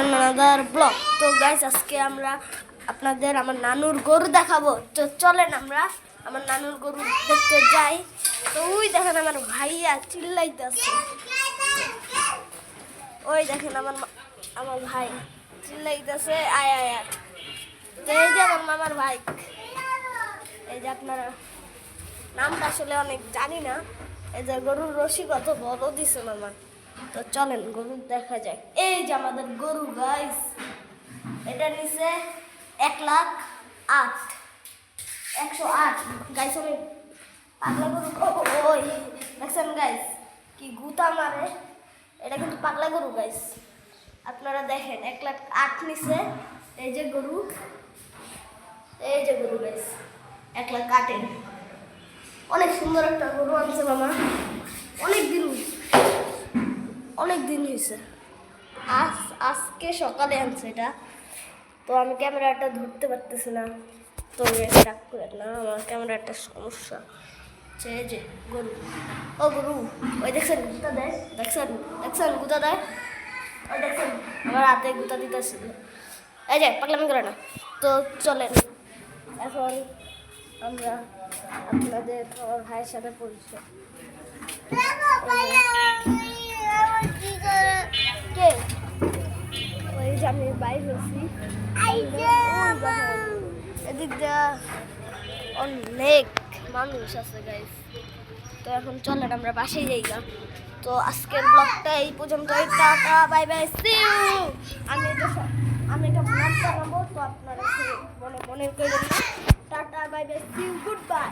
Another blog. তো guys আজকে আমরা আপনাদের আমার নানুর গরু দেখাবো। তো চলেন আমরা আমার নানুর গরু দেখতে যাই। তো ওই দেখেন আমার ভাইয়া চিল্লাইতেছে, ওই দেখেন আমার ভাই চিল্লাইতেছে আয় আয় আয়। তো এই যে আমার মামার ভাই, এই যে আপনারা নামটা আসলে অনেক জানি না। এই যে গরুর রশি কত বড় দিছে মামা। তো চলেন গরু দেখা যায়। এই যে আমাদের গরু গাইস, এটা নিচে 1,08,108 গাইস। আমি পাগলা গরু, ওই দেখছেন গাইস কি গুতা মারে, এটা কিন্তু পাগলা গরু গাইস। আপনারা দেখেন 1,08,000 নিচে। এই যে গরু, এই যে গরু গাইস 1,08,000। অনেক সুন্দর একটা গরু আনছে মামা, অনেক দিন হয়েছে, আজকে সকালে আনছে এটা। তো আমি ক্যামেরাটা ধরতে পারতেছি না, তো ডাক করে না, আমার ক্যামেরা একটা সমস্যা। এই যে গরু, ও গরু ওই দেখছেন গুতা দেয়, দেখছেন গুতা দেয়, ওই দেখছেন আমার হাতে গুতা দিতেছিল। এই যে পাগলামি করে না। তো চলেন এখন আমরা আপনাদের আমার ভাইয়ের সাথে পরিচয়। ওই যে আমি বাইর হচ্ছি, এদিক দিয়ে অনেক মানুষ আছে গাইস। তো এখন চলেন আমরা বাসায় যাই গা। তো আজকের ব্লগটা এই পর্যন্তই, tata bye bye see you. আমি এটা ব্লগ বানাবো, তো আপনারা মনে করবেন না। Tata bye bye see you, good bye.